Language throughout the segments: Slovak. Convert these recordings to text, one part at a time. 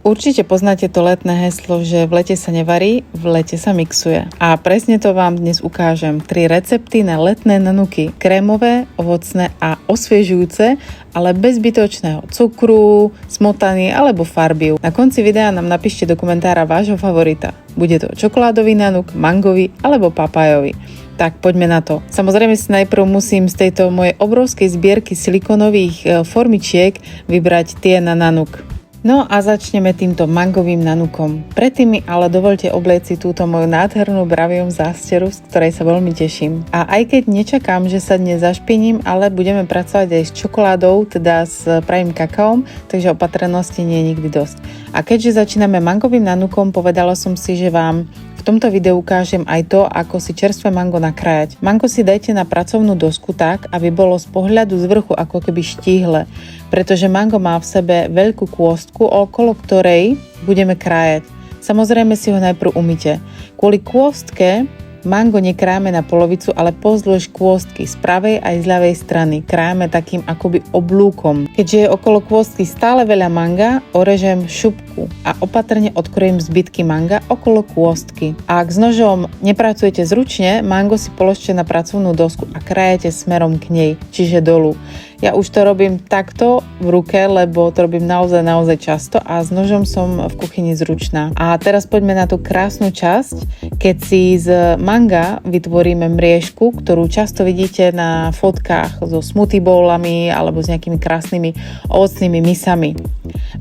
Určite poznáte to letné heslo, že v lete sa nevarí, v lete sa mixuje. A presne to vám dnes ukážem. 3 recepty na letné nanuky. Krémové, ovocné a osviežujúce, ale bez zbytočného cukru, smotany alebo farbiu. Na konci videa nám napíšte do komentára vášho favorita. Bude to čokoládový nanuk, mangový alebo papajový. Tak poďme na to. Samozrejme si najprv musím z tejto mojej obrovskej zbierky silikonových formičiek vybrať tie na nanuk. No a začneme týmto mangovým nanukom. Predtým mi ale dovolte oblieť si túto moju nádhernú Bravium zásteru, z ktorej sa veľmi teším. A aj keď nečakám, že sa dnes zašpiním, ale budeme pracovať aj s čokoládou, teda s pravým kakaom, takže opatrnosti nie je nikdy dosť. A keďže začíname mangovým nanukom, povedala som si, že vám v tomto videu ukážem aj to, ako si čerstvé mango nakrájať. Mango si dajte na pracovnú dosku tak, aby bolo z pohľadu z vrchu ako keby štíhle, pretože mango má v sebe veľkú kôstku, okolo ktorej budeme krájať. Samozrejme si ho najprv umyte. Kvôli kôstke mango nekrájame na polovicu, ale pozdĺž kôstky z pravej aj z ľavej strany. Krájame takým akoby oblúkom. Keďže je okolo kôstky stále veľa manga, orežem šupku a opatrne odkrojem zbytky manga okolo kôstky. A ak s nožom nepracujete zručne, mango si položte na pracovnú dosku a krájete smerom k nej, čiže dolu. Ja už to robím takto v ruke, lebo to robím naozaj často a s nožom som v kuchyni zručná. A teraz poďme na tú krásnu časť, keď si z manga vytvoríme mriežku, ktorú často vidíte na fotkách so smoothie bowlami alebo s nejakými krásnymi ovocnými misami.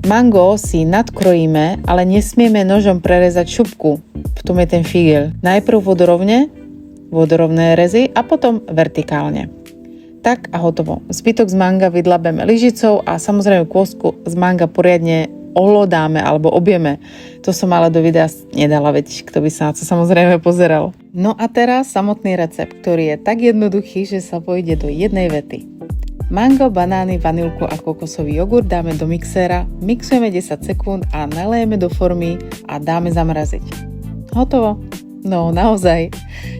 Mango si nadkrojíme, ale nesmieme nožom prerezať šupku. V tom je ten figel. Najprv vodorovné rezy a potom vertikálne. Tak a hotovo. Zbytok z manga vydlabeme lyžicou a samozrejme kôstku z manga poriadne ohlodáme alebo objeme. To som ale do videa nedala, veď kto by sa na to samozrejme pozeral. No a teraz samotný recept, ktorý je tak jednoduchý, že sa vojde do jednej vety. Mango, banány, vanilku a kokosový jogurt dáme do mixéra, mixujeme 10 sekúnd a nalejeme do formy a dáme zamraziť. Hotovo. No naozaj.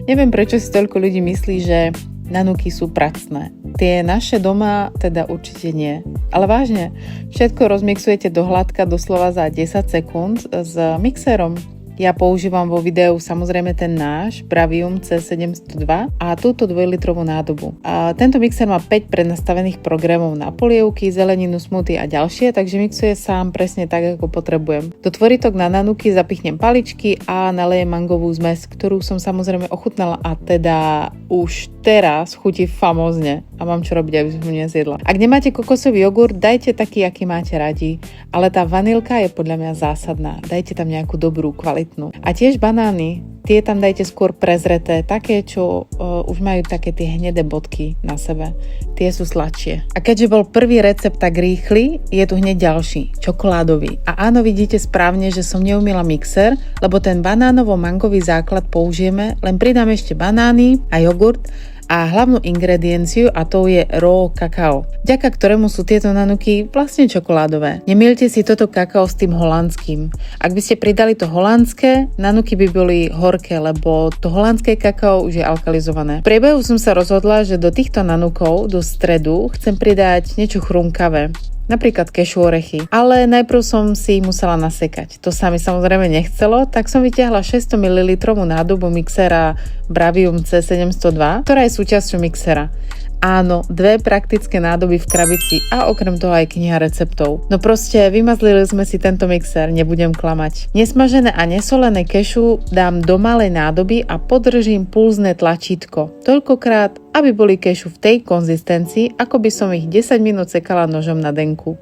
Neviem, prečo si toľko ľudí myslí, že nanuky sú pracné. Tie naše doma teda určite nie. Ale vážne, všetko rozmixujete do hladka doslova za 10 sekúnd s mixérom. Ja používam vo videu samozrejme ten náš Bravium C702 a túto 2-litrovú nádobu. A tento mixer má 5 prednastavených programov na polievky, zeleninu, smoothie a ďalšie, takže mixuje sám presne tak, ako potrebujem. Do tvoritok na nanuky zapichnem paličky a nalejem mangovú zmes, ktorú som samozrejme ochutnala a teda už teraz chutí famózne a mám čo robiť, aby som ho nezjedla. Ak nemáte kokosový jogurt, dajte taký, aký máte radi, ale tá vanilka je podľa mňa zásadná. Dajte tam nejakú dobrú kvalitu. A tiež banány, tie tam dajte skôr prezreté, také, čo už majú také tie hnedé bodky na sebe. Tie sú sladšie. A keďže bol prvý recept tak rýchly, je tu hneď ďalší, čokoládový. A áno, vidíte správne, že som neumila mixer, lebo ten banánovo-mangový základ použijeme, len pridám ešte banány a jogurt a hlavnú ingredienciu a to je raw kakao, vďaka ktorému sú tieto nanuky vlastne čokoládové. Nemýlte si toto kakao s tým holandským. Ak by ste pridali to holandské, nanuky by boli horké, lebo to holandské kakao už je alkalizované. V priebehu som sa rozhodla, že do týchto nanukov, do stredu, chcem pridať niečo chrumkavé. Napríklad kešu orechy. Ale najprv som si ich musela nasekať. To sa mi samozrejme nechcelo, tak som vyťahla 600 ml nádobu mixéra Bravium C702, ktorá je súčasťou mixera. Áno, 2 praktické nádoby v krabici a okrem toho aj kniha receptov. No proste vymazlili sme si tento mixer, nebudem klamať. Nesmažené a nesolené kešu dám do malej nádoby a podržím pulzné tlačítko. Toľkokrát, aby boli kešu v tej konzistencii, ako by som ich 10 minút sekala nožom na denku.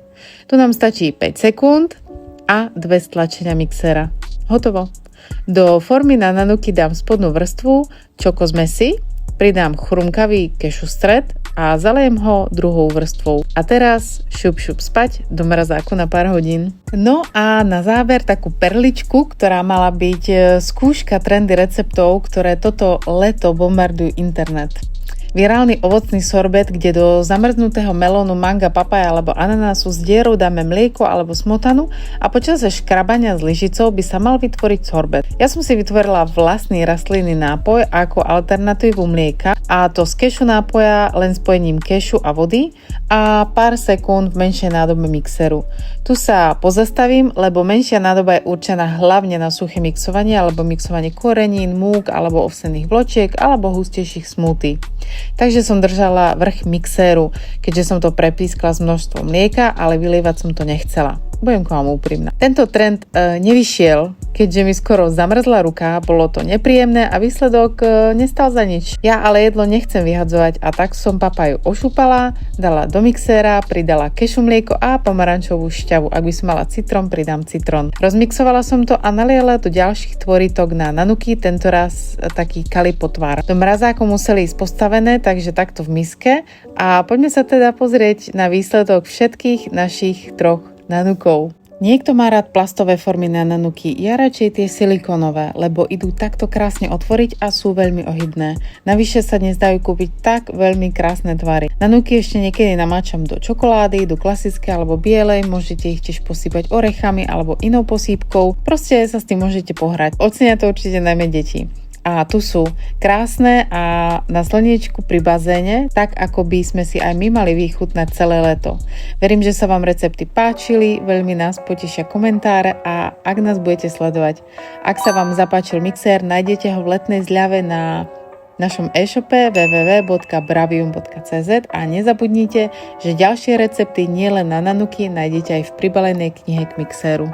Tu nám stačí 5 sekúnd a 2 stlačenia mixera. Hotovo. Do formy na nanuky dám spodnú vrstvu čokozmesi, pridám chrumkavý kešu stred a zalejem ho druhou vrstvou. A teraz šup spať do mrazáku na pár hodín. No a na záver takú perličku, ktorá mala byť skúška trendy receptov, ktoré toto leto bombardujú internet. Virálny ovocný sorbet, kde do zamrznutého melónu, manga, papaja alebo ananásu s dierou dáme mlieko alebo smotanu a počas škrabania s lyžicou by sa mal vytvoriť sorbet. Ja som si vytvorila vlastný rastlinný nápoj ako alternatívu mlieka, a to z kešu nápoja len spojením kešu a vody a pár sekúnd v menšej nádobe mixeru. Tu sa pozastavím, lebo menšia nádoba je určená hlavne na suché mixovanie alebo mixovanie korenín, múk alebo ovsených vločiek alebo hustejších smoothie. Takže som držala vrch mixéru, keďže som to prepískla s množstvom mlieka, ale vylievať som to nechcela. Budem k vám úprimná. Tento trend nevyšiel, keďže mi skoro zamrzla ruka, bolo to nepríjemné a výsledok nestal za nič. Ja ale jedlo nechcem vyhadzovať a tak som papaju ošúpala, dala do mixéra, pridala kešu mlieko a pomarančovú šťavu. Ak by som mala citrón, pridám citrón. Rozmixovala som to a naliala do ďalších tvoritok na nanuky, tentoraz taký kalipotvar. Do mrazáku museli ísť postavené, takže takto v miske. A poďme sa teda pozrieť na výsledok všetkých našich troch nanukov. Niekto má rád plastové formy na nanuky, ja radšej tie silikónové, lebo idú takto krásne otvoriť a sú veľmi ohybné. Navyše sa dnes dajú kúpiť tak veľmi krásne tvary. Nanuky ešte niekedy namáčam do čokolády, do klasické alebo bielej, môžete ich tiež posypať orechami alebo inou posýpkou, proste sa s tým môžete pohrať. Ocenia to určite najmä deti. A tu sú krásne a na slniečku pri bazéne, tak ako by sme si aj my mali vychutnať celé leto. Verím, že sa vám recepty páčili, veľmi nás potešia komentáre a ak nás budete sledovať. Ak sa vám zapáčil mixér, nájdete ho v letnej zľave na našom e-shope www.bravium.cz a nezabudnite, že ďalšie recepty nielen na nanuky nájdete aj v pribalenej knihe k mixéru.